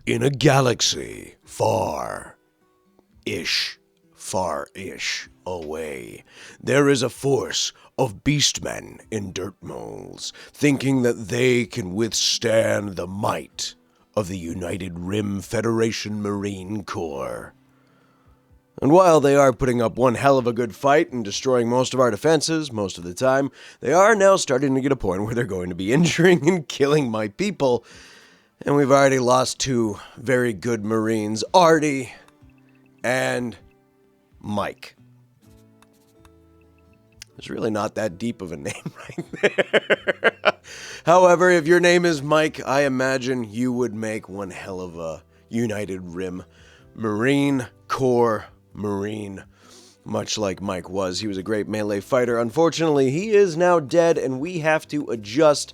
In a galaxy far-ish away, there is a force of beastmen and dirt moles, thinking that they can withstand the might of the United Rim Federation Marine Corps. And while they are putting up one hell of a good fight and destroying most of our defenses most of the time, they are now starting to get a point where they're going to be injuring and killing my people. And we've already lost 2 very good Marines, Artie and Mike. It's really not that deep of a name right there. However, if your name is Mike, I imagine you would make one hell of a United Rim Marine Corps Marine, much like Mike was. He was a great melee fighter. Unfortunately, he is now dead, and we have to adjust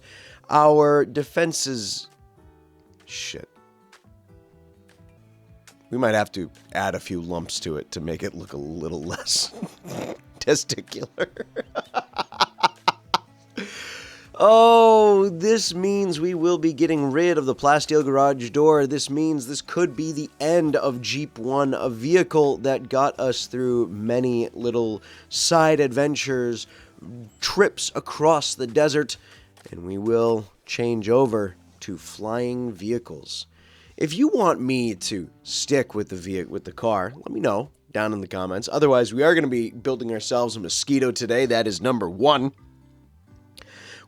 our defenses. Shit. We might have to add a few lumps to it to make it look a little less testicular. Oh, this means we will be getting rid of the plasteel garage door. This means this could be the end of Jeep 1, a vehicle that got us through many little side adventures, trips across the desert, and we will change over to flying vehicles. If you want me to stick with the car, let me know down in the comments. Otherwise, we are going to be building ourselves a Mosquito today. That is number 1.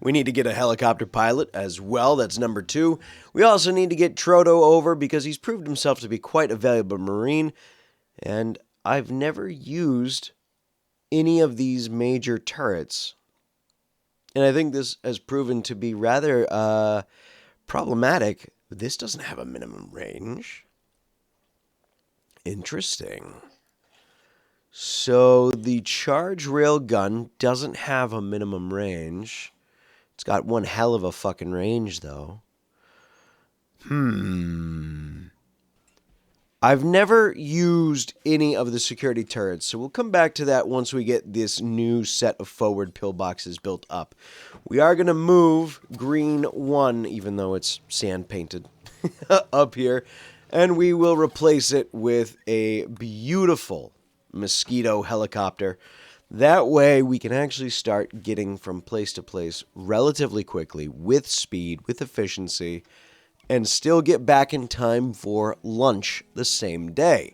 We need to get a helicopter pilot as well. That's number 2. We also need to get Trodo over because he's proved himself to be quite a valuable Marine. And I've never used any of these major turrets. And I think this has proven to be rather problematic. This doesn't have a minimum range. Interesting. So the charge rail gun doesn't have a minimum range. It's got one hell of a fucking range, though. I've never used any of the security turrets, so we'll come back to that once we get this new set of forward pillboxes built up. We are going to move green 1, even though it's sand painted, up here, and we will replace it with a beautiful Mosquito helicopter. That way we can actually start getting from place to place relatively quickly, with speed, with efficiency, and still get back in time for lunch the same day.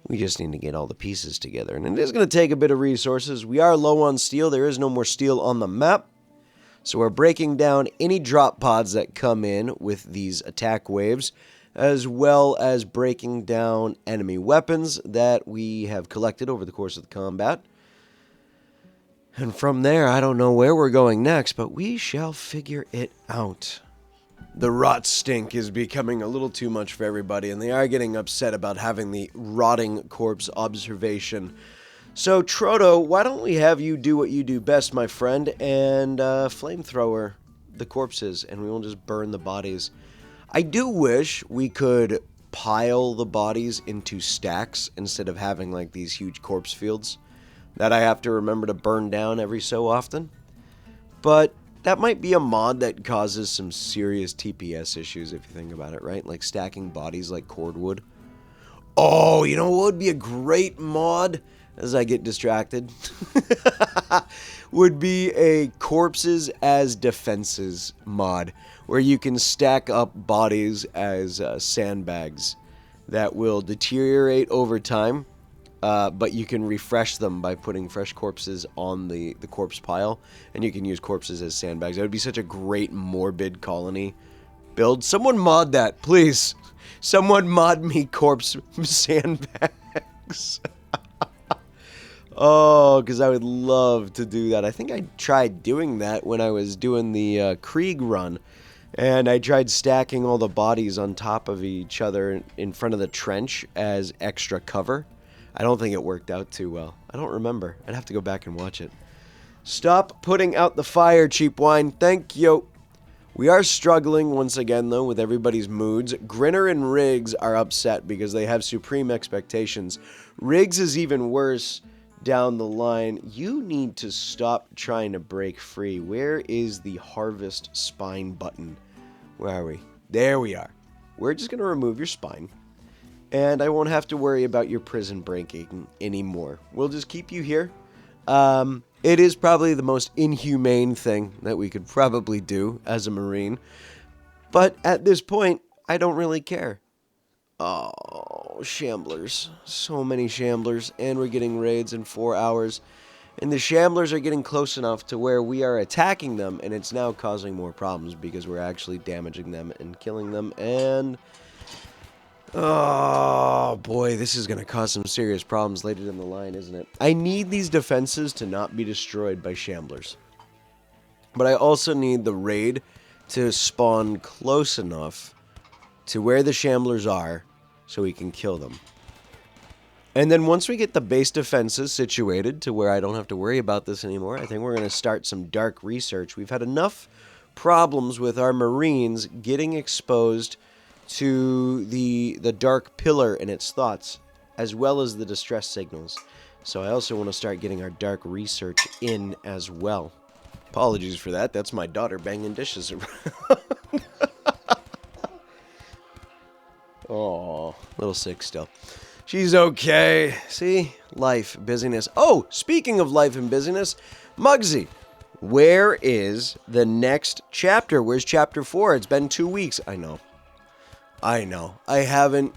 We just need to get all the pieces together, and it is going to take a bit of resources. We are low on steel. There is no more steel on the map, so we're breaking down any drop pods that come in with these attack waves, as well as breaking down enemy weapons that we have collected over the course of the combat. And from there, I don't know where we're going next, but we shall figure it out. The rot stink is becoming a little too much for everybody, and they are getting upset about having the rotting corpse observation. So, Trodo, why don't we have you do what you do best, my friend, and flamethrower the corpses, and we will just burn the bodies. I do wish we could pile the bodies into stacks instead of having like these huge corpse fields that I have to remember to burn down every so often. But that might be a mod that causes some serious TPS issues if you think about it, right? Like stacking bodies like cordwood. Oh, you know what would be a great mod, as I get distracted? Would be a corpses as defenses mod, where you can stack up bodies as sandbags that will deteriorate over time, but you can refresh them by putting fresh corpses on the corpse pile, and you can use corpses as sandbags. That would be such a great morbid colony build. Someone mod that, please. Someone mod me corpse sandbags. Oh, because I would love to do that. I think I tried doing that when I was doing the Krieg run. And I tried stacking all the bodies on top of each other in front of the trench as extra cover. I don't think it worked out too well. I don't remember. I'd have to go back and watch it. Stop putting out the fire, cheap wine. Thank you. We are struggling once again, though, with everybody's moods. Grinner and Riggs are upset because they have supreme expectations. Riggs is even worse down the line. You need to stop trying to break free. Where is the harvest spine button? Where are we? There we are. we're just going to remove your spine. And I won't have to worry about your prison breaking anymore. We'll just keep you here. It is probably the most inhumane thing that we could probably do as a Marine. But at this point, I don't really care. Oh, shamblers. So many shamblers. And we're getting raids in 4 hours. And the shamblers are getting close enough to where we are attacking them. And it's now causing more problems because we're actually damaging them and killing them. And... oh, boy, this is going to cause some serious problems later in the line, isn't it? I need these defenses to not be destroyed by shamblers. But I also need the raid to spawn close enough to where the shamblers are so we can kill them. And then once we get the base defenses situated to where I don't have to worry about this anymore, I think we're going to start some dark research. We've had enough problems with our Marines getting exposed to the dark pillar and its thoughts, as well as the distress signals. So I also want to start getting our dark research in as well. Apologies for that. That's my daughter banging dishes around. Oh, a little sick still. She's okay. See? Life, busyness. Oh, speaking of life and busyness, Muggsy, where is the next chapter? Where's chapter 4? It's been 2 weeks. I know. I haven't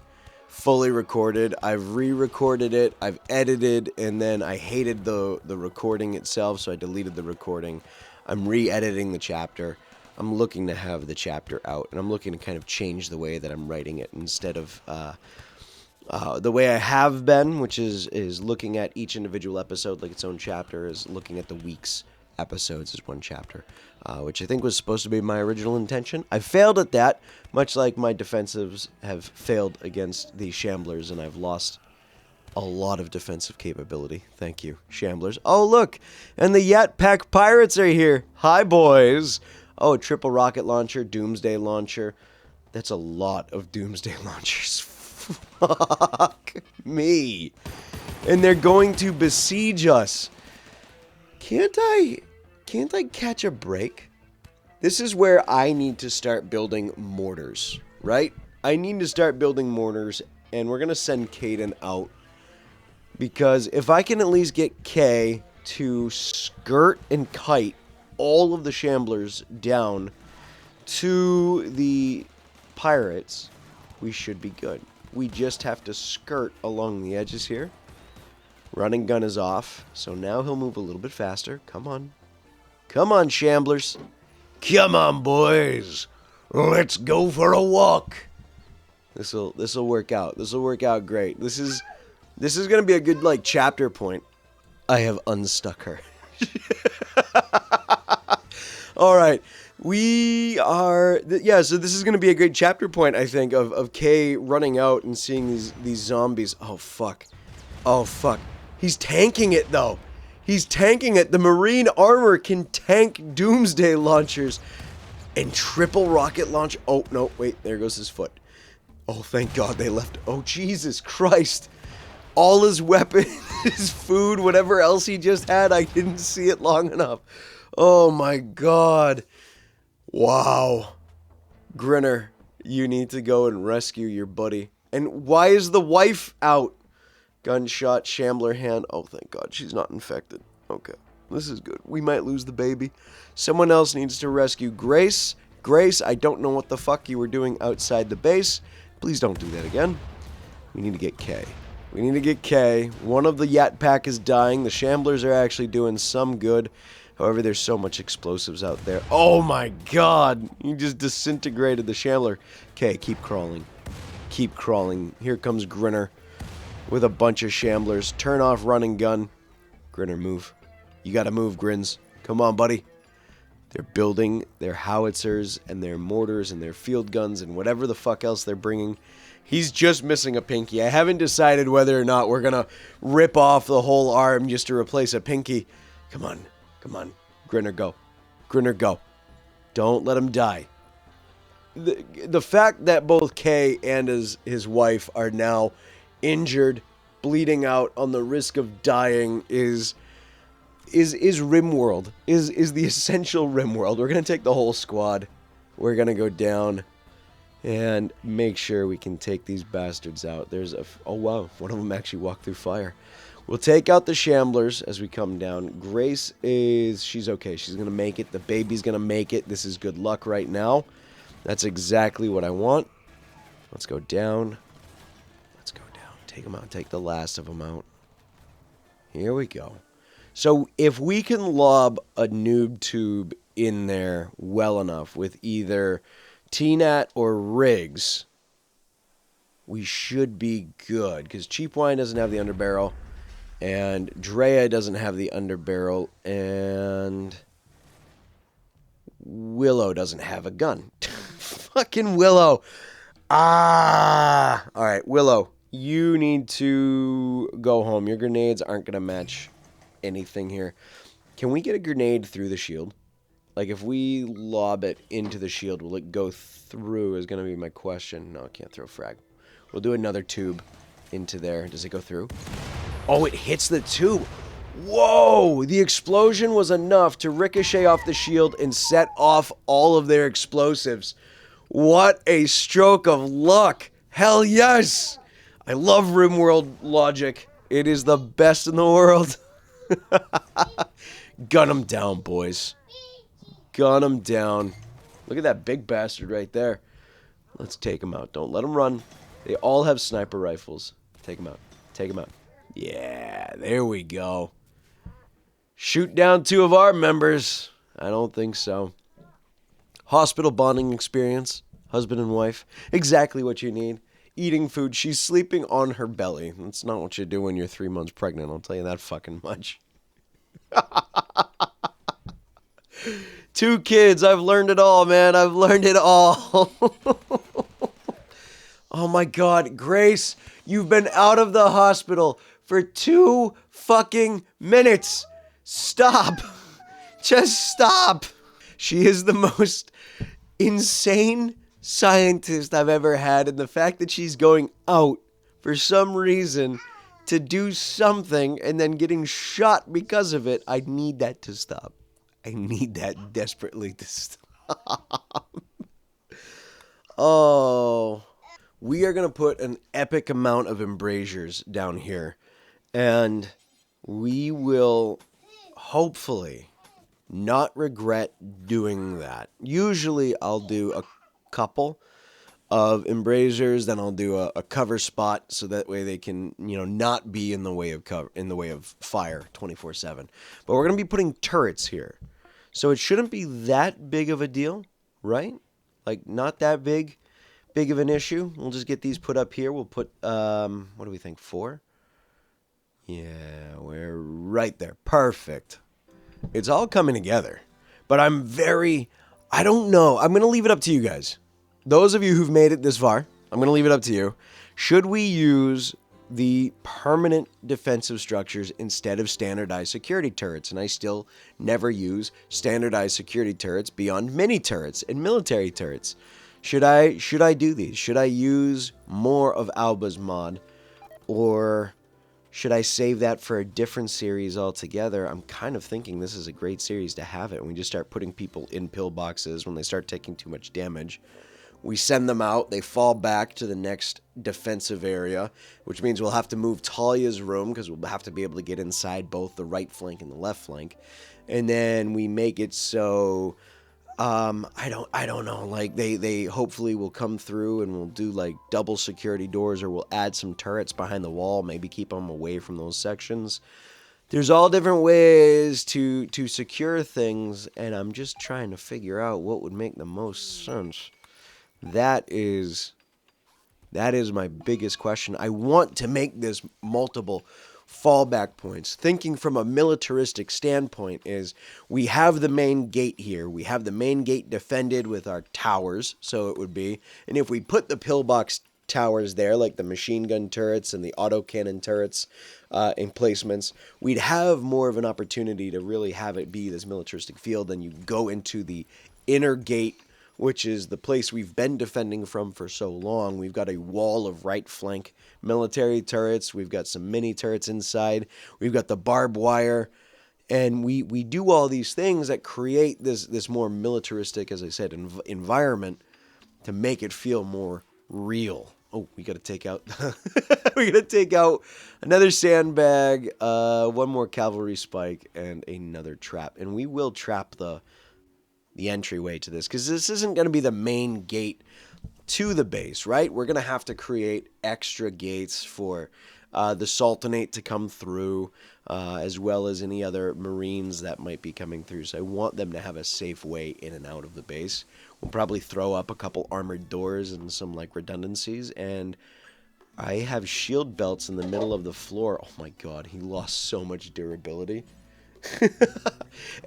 fully recorded. I've re-recorded it. I've edited, and then I hated the recording itself, so I deleted the recording. I'm re-editing the chapter. I'm looking to have the chapter out, and I'm looking to kind of change the way that I'm writing it instead of the way I have been, which is looking at each individual episode like its own chapter, is looking at the week's episodes as one chapter, which I think was supposed to be my original intention. I failed at that, much like my defensives have failed against the shamblers, and I've lost a lot of defensive capability. Thank you, shamblers. Oh, look, and the Yat Pack Pirates are here. Hi, boys. Oh, triple rocket launcher, doomsday launcher. That's a lot of doomsday launchers. Fuck me. And they're going to besiege us. Can't I catch a break? This is where I need to start building mortars, right? I need to start building mortars, and we're going to send Caden out. Because if I can at least get Kay to skirt and kite all of the shamblers down to the pirates, we should be good. We just have to skirt along the edges here. Running gun is off, so now he'll move a little bit faster. Come on. Come on, shamblers. Come on, boys. Let's go for a walk. This'll work out. This'll work out great. This is going to be a good chapter point. I have unstuck her. All right. We are... so this is going to be a great chapter point, I think, of Kay running out and seeing these zombies. Oh, fuck. Oh, fuck. He's tanking it, though. He's tanking it. The Marine armor can tank doomsday launchers and triple rocket launch. Oh, no, wait. There goes his foot. Oh, thank God they left. Oh, Jesus Christ. All his weapons, his food, whatever else he just had, I didn't see it long enough. Oh, my God. Wow. Grinner, you need to go and rescue your buddy. And why is the wife out? Gunshot, shambler hand. Oh, thank God, she's not infected. Okay, this is good. We might lose the baby. Someone else needs to rescue Grace. Grace, I don't know what the fuck you were doing outside the base. Please don't do that again. We need to get Kay. We need to get Kay. One of the Yat Pack is dying. The shamblers are actually doing some good. However, there's so much explosives out there. Oh my God! You just disintegrated the shambler. Okay, keep crawling. Keep crawling. Here comes Grinner with a bunch of shamblers. Turn off running gun. Grinner, move. You gotta move, Grins. Come on, buddy. They're building their howitzers and their mortars and their field guns and whatever the fuck else they're bringing. He's just missing a pinky. I haven't decided whether or not we're gonna rip off the whole arm just to replace a pinky. Come on. Come on. Grinner, go. Grinner, go. Don't let him die. The fact that both Kay and his wife are now injured, bleeding out, on the risk of dying is Rimworld. Is the essential Rimworld. We're going to take the whole squad. We're going to go down. And make sure we can take these bastards out. There's a... Oh, wow. One of them actually walked through fire. We'll take out the shamblers as we come down. Grace is... She's okay. She's going to make it. The baby's going to make it. This is good luck right now. That's exactly what I want. Let's go down. Let's go down. Take them out. Take the last of them out. Here we go. So if we can lob a noob tube in there well enough with either TNAT or rigs, we should be good. Because Cheap Wine doesn't have the underbarrel. And Drea doesn't have the underbarrel. And Willow doesn't have a gun. Fucking Willow. Ah. All right, Willow. You need to go home. Your grenades aren't going to match anything here. Can we get a grenade through the shield? Like, if we lob it into the shield, will it go through is going to be my question. No, I can't throw frag. We'll do another tube into there. Does it go through? Oh, it hits the tube. Whoa! The explosion was enough to ricochet off the shield and set off all of their explosives. What a stroke of luck. Hell yes! I love Rimworld logic. It is the best in the world. Gun him down, boys. Gun him down. Look at that big bastard right there. Let's take him out. Don't let him run. They all have sniper rifles. Take him out. Take him out. Yeah, there we go. Shoot down 2 of our members. I don't think so. Hospital bonding experience. Husband and wife. Exactly what you need. Eating food. She's sleeping on her belly. That's not what you do when you're 3 months pregnant. I'll tell you that fucking much. 2 kids. I've learned it all, man. I've learned it all. Oh my God. Grace, you've been out of the hospital for 2 fucking minutes. Stop. Just stop. She is the most insane scientist I've ever had. And the fact that she's going out for some reason to do something and then getting shot because of it, I need that to stop. I need that desperately to stop. Oh. We are going to put an epic amount of embrasures down here. And we will hopefully not regret doing that. Usually I'll do a couple of embrasures, then I'll do a cover spot so that way they can, not be in the way of fire 24/7. But we're going to be putting turrets here. So it shouldn't be that big of a deal, right? Like, not that big of an issue. We'll just get these put up here. We'll put, what do we think, 4? Yeah, we're right there. Perfect. It's all coming together. But I don't know. I'm going to leave it up to you guys. Those of you who've made it this far, I'm going to leave it up to you. Should we use the permanent defensive structures instead of standardized security turrets? And I still never use standardized security turrets beyond mini turrets and military turrets. Should I do these? Should I use more of AOBA's mod? Or should I save that for a different series altogether? I'm kind of thinking this is a great series to have it. We just start putting people in pillboxes when they start taking too much damage. We send them out. They fall back to the next defensive area, which means we'll have to move Talia's room because we'll have to be able to get inside both the right flank and the left flank. And then we make it so... I don't know, like, they hopefully will come through and we'll do, like, double security doors, or we'll add some turrets behind the wall, maybe keep them away from those sections. There's all different ways to secure things, and I'm just trying to figure out what would make the most sense. That is my biggest question. I want to make this multiple fallback points. Thinking from a militaristic standpoint is we have the main gate here. We have the main gate defended with our towers, so it would be. And if we put the pillbox towers there, like the machine gun turrets and the autocannon turrets in placements, we'd have more of an opportunity to really have it be this militaristic field. Then you go into the inner gate, which is the place we've been defending from for so long. We've got a wall of right flank military turrets. We've got some mini turrets inside. We've got the barbed wire. And we do all these things that create this more militaristic, as I said, environment. to make it feel more real. Oh, we got to take out we got to take out another sandbag, one more cavalry spike, and another trap. And we will trap the entryway to this, because this isn't going to be the main gate to the base, right? We're going to have to create extra gates for the Sultanate to come through, as well as any other Marines that might be coming through. So I want them to have a safe way in and out of the base. We'll probably throw up a couple armored doors and some like redundancies. And I have shield belts in the middle of the floor. Oh my god, he lost so much durability.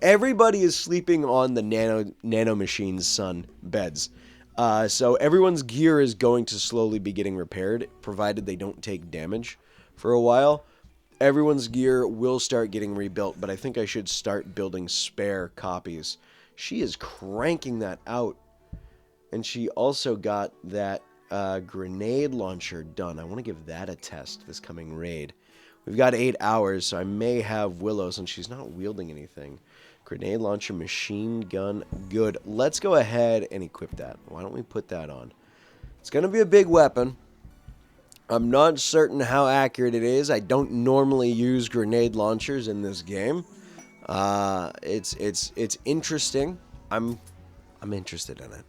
Everybody is sleeping on the nano machines, son, beds. So everyone's gear is going to slowly be getting repaired, provided they don't take damage for a while. Everyone's gear will start getting rebuilt, but I think I should start building spare copies. She is cranking that out. And she also got that grenade launcher done. I want to give that a test this coming raid. We've got 8 hours, so I may have Willow since she's not wielding anything. Grenade launcher, machine gun, good. Let's go ahead and equip that. Why don't we put that on? It's going to be a big weapon. I'm not certain how accurate it is. I don't normally use grenade launchers in this game. It's interesting. I'm interested in it.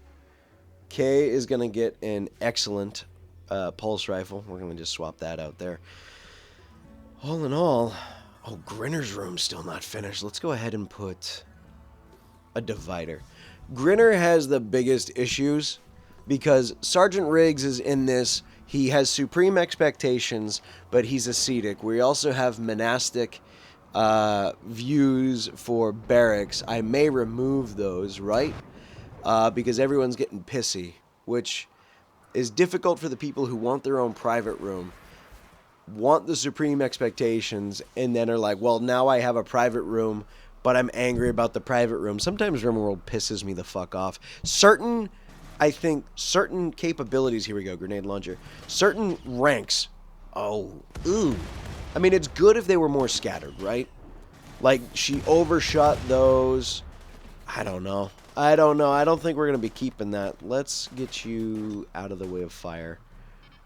Kay is going to get an excellent pulse rifle. We're going to just swap that out there. All in all, oh, Grinner's room's still not finished. Let's go ahead and put a divider. Grinner has the biggest issues because Sergeant Riggs is in this. He has supreme expectations, but he's ascetic. We also have monastic views for barracks. I may remove those, right? Because everyone's getting pissy, which is difficult for the people who want their own private room, want the supreme expectations, and then are like, well, now I have a private room, but I'm angry about the private room. Sometimes Rimworld pisses me the fuck off. I think certain capabilities, here we go, grenade launcher, certain ranks, oh, ooh. I mean, it's good if they were more scattered, right? Like, she overshot those. I don't know. I don't think we're going to be keeping that. Let's get you out of the way of fire.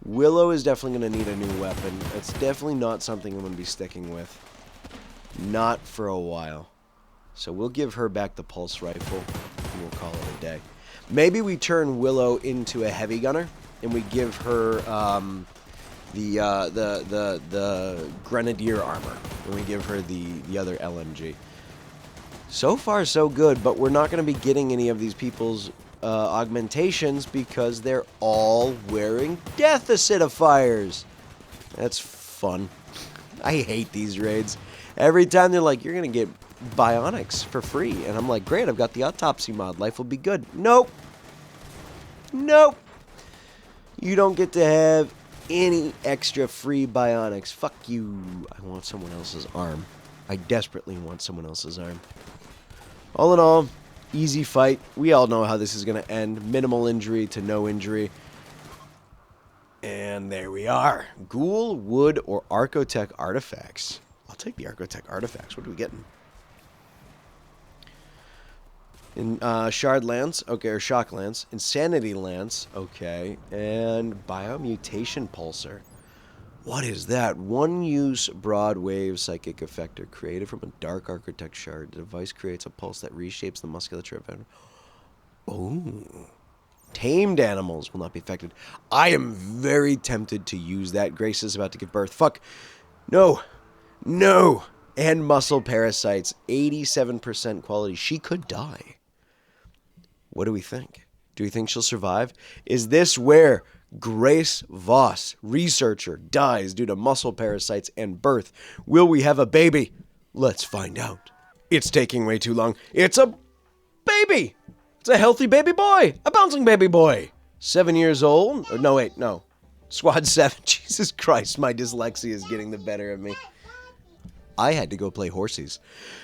Willow is definitely going to need a new weapon. It's definitely not something I'm going to be sticking with. Not for a while. So we'll give her back the pulse rifle, and we'll call it a day. Maybe we turn Willow into a heavy gunner, and we give her the grenadier armor, and we give her the other LMG. So far, so good, but we're not going to be getting any of these people's augmentations because they're all wearing death acidifiers. That's fun. I hate these raids. Every time they're like, you're going to get bionics for free. And I'm like, great, I've got the autopsy mod. Life will be good. Nope. Nope. You don't get to have any extra free bionics. Fuck you. I want someone else's arm. I desperately want someone else's arm. All in all, easy fight. We all know how this is going to end. Minimal injury to no injury. And there we are. Ghoul, wood, or Archotech artifacts. I'll take the Archotech artifacts. What are we getting? In Shard Lance, okay, or Shock Lance. Insanity Lance, okay. And Biomutation Pulsar. What is that? One-use broad-wave psychic effector created from a dark architect shard. The device creates a pulse that reshapes the musculature of it. Oh. Tamed animals will not be affected. I am very tempted to use that. Grace is about to give birth. Fuck. No. No. And muscle parasites. 87% quality. She could die. What do we think? Do we think she'll survive? Is this where Grace Voss, researcher, dies due to muscle parasites and birth? Will we have a baby? Let's find out. It's taking way too long. It's a baby! It's a healthy baby boy! A bouncing baby boy! 7 years old? Or no, wait, no. Squad 7. Jesus Christ, my dyslexia is getting the better of me. I had to go play horsies.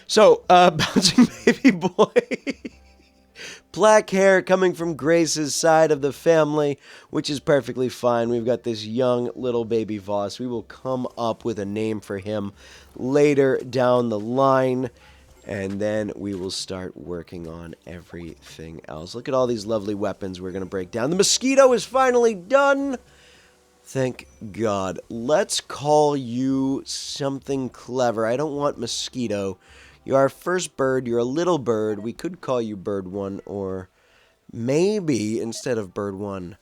So, bouncing baby boy. Black hair coming from Grace's side of the family, which is perfectly fine. We've got this young little baby Voss. We will come up with a name for him later down the line. And then we will start working on everything else. Look at all these lovely weapons we're going to break down. The mosquito is finally done. Thank God. Let's call you something clever. I don't want mosquito. You're our first bird. You're a little bird. We could call you bird 1, or maybe instead of bird 1,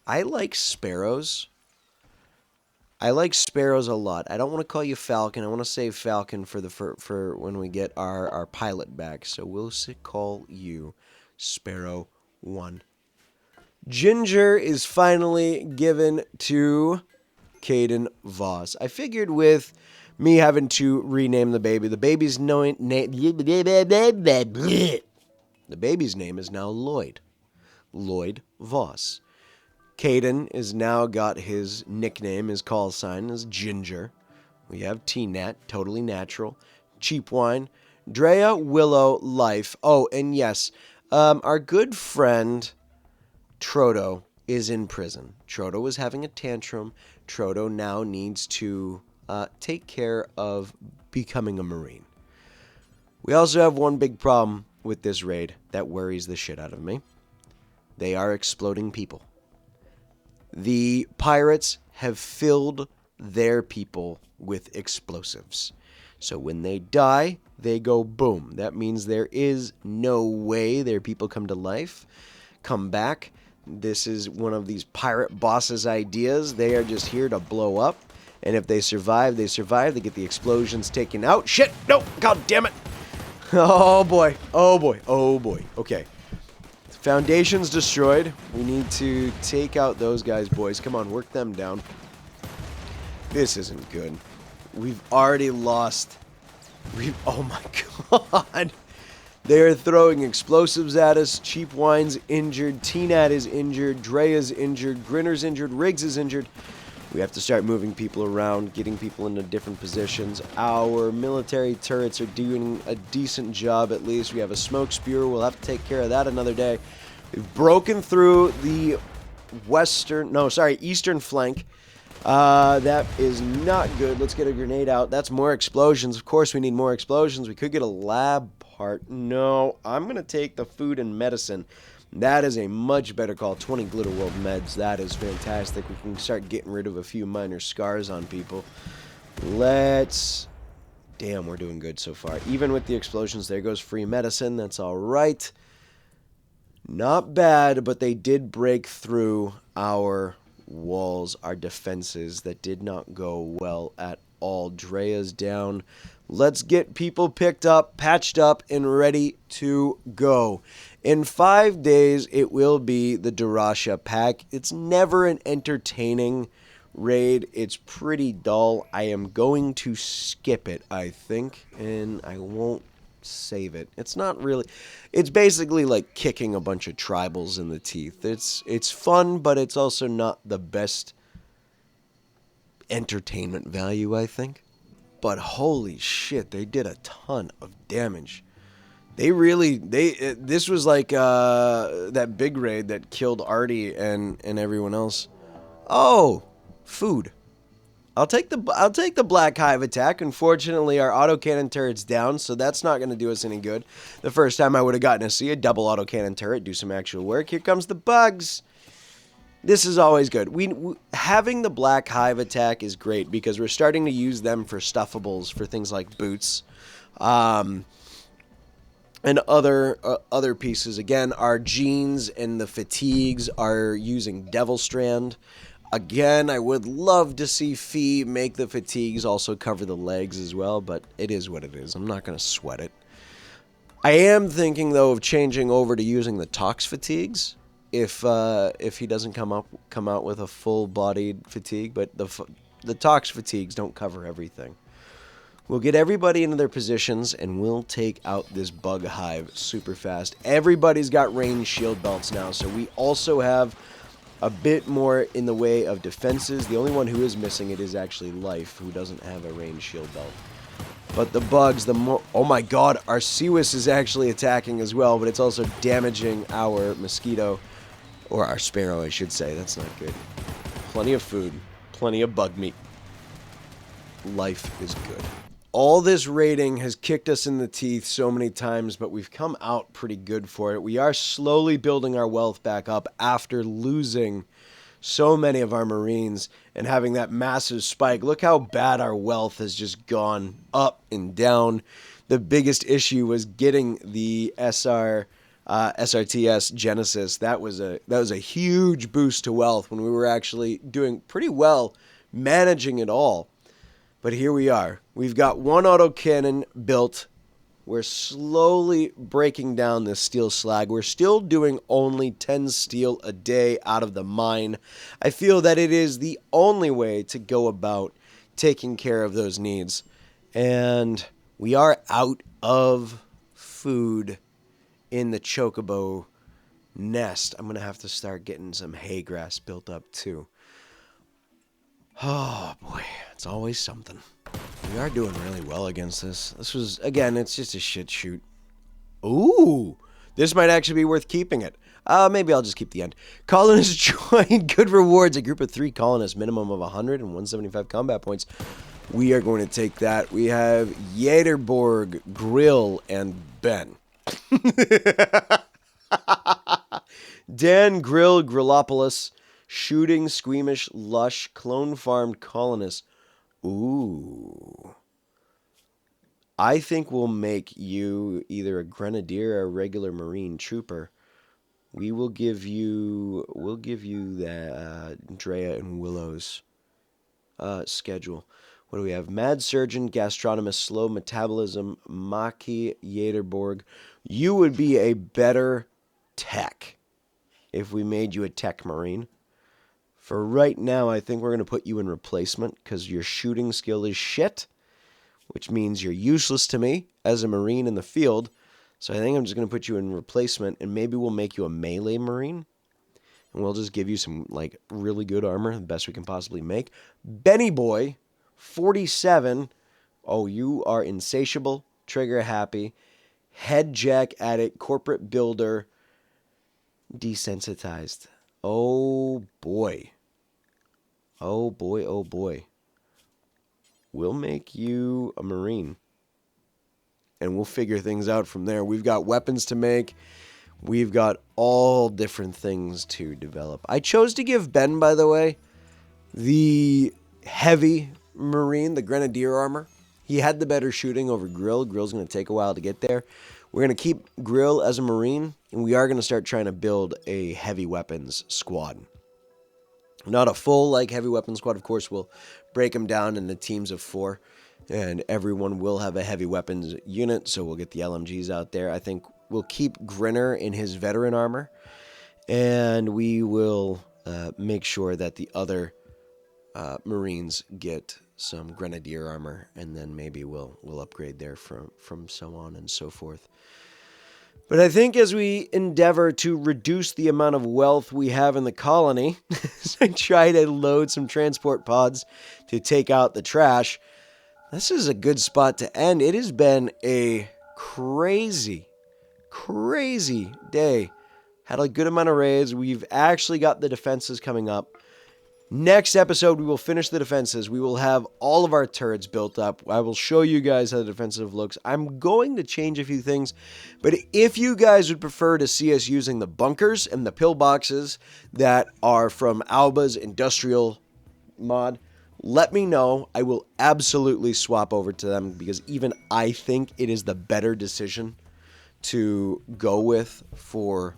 I like sparrows. I like sparrows a lot. I don't want to call you falcon. I want to save falcon for when we get our pilot back. So we'll call you sparrow 1. Ginger is finally given to Caden Voss. I figured with me having to rename the baby's name is now Lloyd. Lloyd Voss. Caden has now got his nickname, his call sign is Ginger. We have T-Nat, totally natural. Cheap Wine. Drea, Willow, Life. Oh, and yes, our good friend Trodo is in prison. Trodo was having a tantrum. Trodo now needs to take care of becoming a Marine. We also have one big problem with this raid that worries the shit out of me. They are exploding people. The pirates have filled their people with explosives. So when they die, they go boom. That means there is no way their people come to life, come back. This is one of these pirate bosses' ideas. They are just here to blow up. And if they survive, they survive. They get the explosions taken out. Shit! No! God damn it! Oh boy. Oh boy. Oh boy. Okay. Foundation's destroyed. We need to take out those guys, boys. Come on, work them down. This isn't good. We've already lost. Oh my god. They're throwing explosives at us. Cheap Wine's injured. T-Nat is injured. Drea's injured. Grinner's injured. Riggs is injured. We have to start moving people around, getting people into different positions. Our military turrets are doing a decent job, at least. We have a smoke spewer. We'll have to take care of that another day. We've broken through the eastern flank. That is not good. Let's get a grenade out. That's more explosions. Of course, we need more explosions. We could get a lab part. No, I'm going to take the food and medicine. That is a much better call. 20 Glitter World meds. That is fantastic. We can start getting rid of a few minor scars on people. Damn, we're doing good so far. Even with the explosions, there goes free medicine. That's all right. Not bad, but they did break through our walls, our defenses. That did not go well at all. Drea's down. Let's get people picked up, patched up, and ready to go. In 5 days, it will be the Durasha pack. It's never an entertaining raid. It's pretty dull. I am going to skip it, I think, and I won't save it. It's not really... It's basically like kicking a bunch of tribals in the teeth. It's fun, but it's also not the best entertainment value, I think. But holy shit, they did a ton of damage. This was like that big raid that killed Artie and everyone else. Oh, food. I'll take the Black Hive attack. Unfortunately, our autocannon turret's down, so that's not going to do us any good. The first time I would have gotten to see a double autocannon turret do some actual work. Here comes the bugs. This is always good. Having the Black Hive attack is great because we're starting to use them for stuffables, for things like boots, and other pieces. Again, our jeans and the fatigues are using Devil Strand. Again, I would love to see pphhyy make the fatigues also cover the legs as well, but it is what it is. I'm not going to sweat it. I am thinking, though, of changing over to using the Tox fatigues if he doesn't come out with a full-bodied fatigue, but the Tox fatigues don't cover everything. We'll get everybody into their positions, and we'll take out this bug hive super fast. Everybody's got range shield belts now, so we also have a bit more in the way of defenses. The only one who is missing it is actually Life, who doesn't have a range shield belt. But the bugs, oh my god, our Siwis is actually attacking as well, but it's also damaging our mosquito, or our sparrow, I should say. That's not good. Plenty of food, plenty of bug meat. Life is good. All this raiding has kicked us in the teeth so many times, but we've come out pretty good for it. We are slowly building our wealth back up after losing so many of our Marines and having that massive spike. Look how bad our wealth has just gone up and down. The biggest issue was getting the SRTS Genesis. That was a huge boost to wealth when we were actually doing pretty well managing it all. But here we are. We've got one autocannon built. We're slowly breaking down this steel slag. We're still doing only 10 steel a day out of the mine. I feel that it is the only way to go about taking care of those needs. And we are out of food in the chocobo nest. I'm going to have to start getting some hay grass built up too. Oh boy, it's always something. We are doing really well against this. This was, again, it's just a shit shoot. Ooh, this might actually be worth keeping it. Maybe I'll just keep the end. Colonists join. Good rewards. A group of 3 colonists, minimum of 100 and 175 combat points. We are going to take that. We have Yaderborg, Grill, and Ben. Dan, Grill, Grillopolis, Shooting, Squeamish, Lush, Clone-farmed colonists. Ooh. I think we'll make you either a grenadier or a regular marine trooper. We'll give you the Drea and Willow's schedule. What do we have? Mad Surgeon, Gastronomist, Slow Metabolism, Maki, Yaderborg. You would be a better tech if we made you a tech marine. For right now, I think we're going to put you in replacement because your shooting skill is shit, which means you're useless to me as a marine in the field. So I think I'm just going to put you in replacement, and maybe we'll make you a melee marine. And we'll just give you some like really good armor, the best we can possibly make. Benny Boy, 47. Oh, you are insatiable, trigger happy, head jack addict, corporate builder, desensitized. Oh boy. Oh boy, oh boy. We'll make you a marine. And we'll figure things out from there. We've got weapons to make. We've got all different things to develop. I chose to give Ben, by the way, the heavy marine, the grenadier armor. He had the better shooting over Grill. Grill's going to take a while to get there. We're going to keep Grill as a marine, and we are going to start trying to build a heavy weapons squad. Not a full, like, heavy weapons squad. Of course, we'll break them down into teams of 4, and everyone will have a heavy weapons unit, so we'll get the LMGs out there. I think we'll keep Grinner in his veteran armor, and we will make sure that the other Marines get some grenadier armor, and then maybe we'll upgrade there from so on and so forth. But I think as we endeavor to reduce the amount of wealth we have in the colony, as I try to load some transport pods to take out the trash, this is a good spot to end. It has been a crazy day. Had a good amount of raids. We've actually got the defenses coming up. Next episode, we will finish the defenses. We will have all of our turrets built up. I will show you guys how the defensive looks. I'm going to change a few things, but if you guys would prefer to see us using the bunkers and the pillboxes that are from AOBA's industrial mod, let me know. I will absolutely swap over to them because even I think it is the better decision to go with for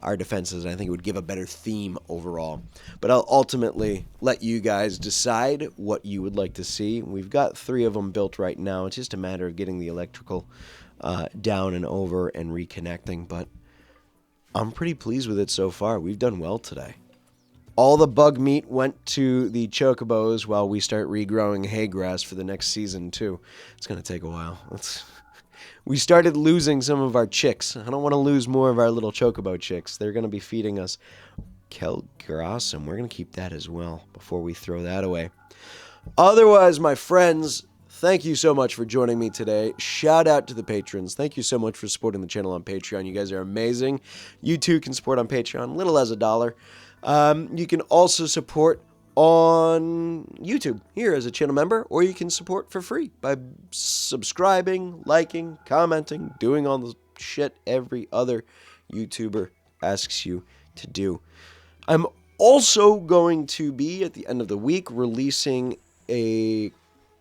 our defenses, and I think it would give a better theme overall. But I'll ultimately let you guys decide what you would like to see. We've got 3 of them built right now. It's just a matter of getting the electrical down and over and reconnecting, but I'm pretty pleased with it so far. We've done well today. All the bug meat went to the chocobos while we start regrowing hay grass for the next season too. It's going to take a while. We started losing some of our chicks. I don't want to lose more of our little chocobo chicks. They're going to be feeding us Kelgrassum. We're going to keep that as well before we throw that away. Otherwise, my friends, thank you so much for joining me today. Shout out to the patrons. Thank you so much for supporting the channel on Patreon. You guys are amazing. You too can support on Patreon, little as $1. You can also support on YouTube here as a channel member, or you can support for free by subscribing, liking, commenting, doing all the shit every other YouTuber asks you to do. I'm also going to be, at the end of the week, releasing a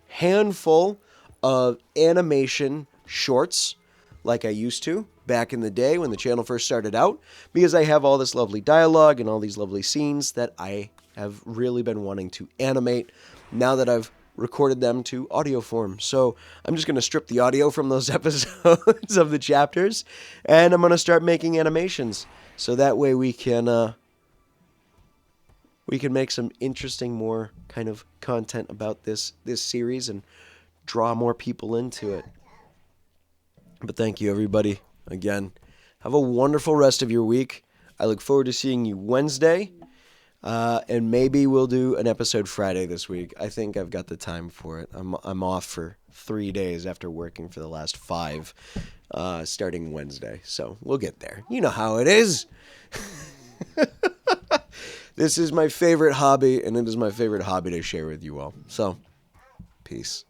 handful of animation shorts like I used to back in the day when the channel first started out, because I have all this lovely dialogue and all these lovely scenes that I have really been wanting to animate now that I've recorded them to audio form. So I'm just going to strip the audio from those episodes of the chapters, and I'm going to start making animations. So that way we can make some interesting, more kind of content about this series and draw more people into it. But thank you, everybody. Again, have a wonderful rest of your week. I look forward to seeing you Wednesday. And maybe we'll do an episode Friday this week. I think I've got the time for it. I'm off for 3 days after working for the last 5, starting Wednesday. So we'll get there. You know how it is. This is my favorite hobby, and it is my favorite hobby to share with you all. So, peace.